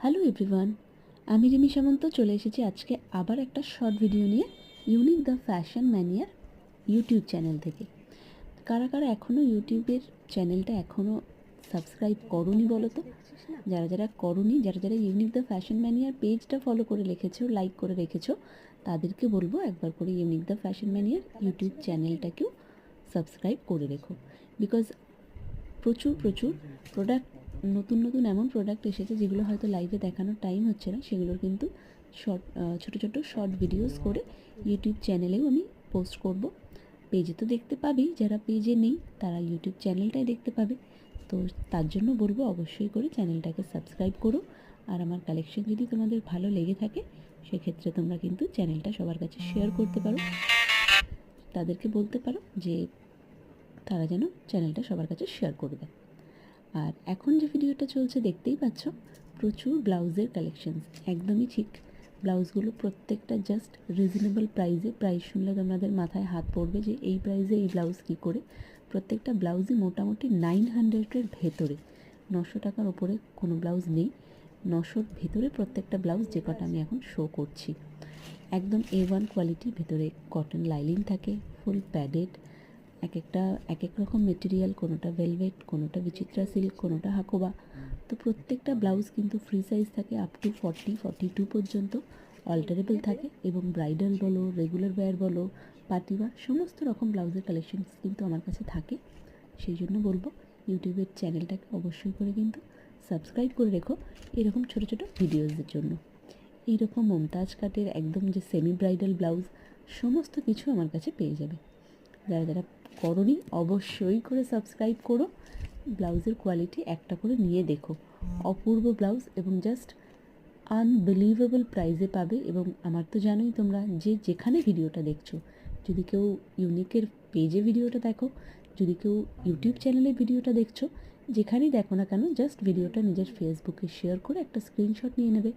Hello everyone, আমি রিমি সামন্ত চলে এসেছি আজকে আবার একটা শর্ট ভিডিও নিয়ে ইউনিক দ্য ফ্যাশন ম্যানিয়ার ইউটিউব চ্যানেল থেকে। কারা কারা এখনও ইউটিউবের চ্যানেলটা এখনও সাবস্ক্রাইব করোনি বলো তো? যারা যারা করোনি, যারা যারা ইউনিক দ্য ফ্যাশন ম্যানিয়ার পেজটা ফলো করে রেখেছো, লাইক করে রেখেছো, তাদেরকে বলবো একবার করে ইউনিক দ্য ফ্যাশন ম্যানিয়ার ইউটিউব চ্যানেলটাকেও সাবস্ক্রাইব করে রেখো। বিকজ প্রচুর প্রচুর প্রোডাক্ট, নতুন নতুন এমন প্রোডাক্ট এসেছে যেগুলো হয়তো লাইভে দেখানোর টাইম হচ্ছে না, সেগুলোর কিন্তু ছোটো ছোটো শর্ট ভিডিওস করে ইউটিউব চ্যানেলেও আমি পোস্ট করব। পেজে তো দেখতে পাবেই, যারা পেজে নেই তারা ইউটিউব চ্যানেলটাই দেখতে পাবে। তো তার জন্য বলবো অবশ্যই করে চ্যানেলটাকে সাবস্ক্রাইব করো। আর আমার কালেকশন যদি তোমাদের ভালো লেগে থাকে সেক্ষেত্রে তোমরা কিন্তু চ্যানেলটা সবার কাছে শেয়ার করতে পারো, তাদেরকে বলতে পারো যে তারা যেন চ্যানেলটা সবার কাছে শেয়ার করে দেয়। আর এখন যে ভিডিওটা চলছে দেখতেই পাচ্ছ, প্রচুর ব্লাউজের কালেকশনস, একদমই ঠিক। ব্লাউজগুলো প্রত্যেকটা জাস্ট রিজনেবল প্রাইসে। প্রাইস শুনলে তোমাদের মাথায় হাত পড়বে যে এই প্রাইসে এই ব্লাউজ কী করে। প্রত্যেকটা ব্লাউজই মোটামুটি 900-এর ভেতরে, 900 টাকার ওপরে কোনো ব্লাউজ নেই। 900-র ভেতরে প্রত্যেকটা ব্লাউজ যে কটা আমি এখন শো করছি, একদম A1 কোয়ালিটির ভেতরে কটন লাইলিন থাকে, ফুল প্যাডেড, এক এক রকম মেটেরিয়াল, কোনোটা ভেলভেট, কোনোটা বিচিত্রা সিল্ক, কোনোটা হাকোবা। তো প্রত্যেকটা ব্লাউজ কিন্তু ফ্রি সাইজ থাকে, আপ টু 40-42 পর্যন্ত অল্টারেবল থাকে। এবং ব্রাইডাল বলো, রেগুলার ওয়্যার বলো, পার্টি ওয়্যার, সমস্ত রকম ব্লাউজের কালেকশনস কিন্তু আমার কাছে থাকে। সেই জন্য বলবো ইউটিউবের চ্যানেলটাকে অবশ্যই করে কিন্তু সাবস্ক্রাইব করে রেখো এরকম ছোটো ছোটো ভিডিওসের জন্য। এইরকম মমতাজ কাটের একদম যে সেমি ব্রাইডাল ব্লাউজ, সমস্ত কিছু আমার কাছে পেয়ে যাবে। যারা যারা করোনি অবশ্যই করে সাবস্ক্রাইব করো। ব্লাউজের কোয়ালিটি একটা করে নিয়ে দেখো, অপূর্ব ব্লাউজ এবং জাস্ট আনবিলিভেবল প্রাইসে পাবে। এবং আমার তো জানোই তোমরা যে যেখানে ভিডিওটা দেখছো, যদি কেউ ইউনিকের পেজে ভিডিওটা দেখো, যদি কেউ ইউটিউব চ্যানেলে ভিডিওটা দেখছো, যেখানেই দেখো না কেন জাস্ট ভিডিওটা নিজের ফেসবুকে শেয়ার করে একটা স্ক্রিনশট নিয়ে নেবে,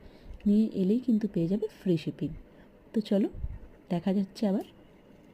নিয়ে এলেই কিন্তু পেয়ে যাবে ফ্রি শিপিং। তো চলো দেখা যাচ্ছে আবার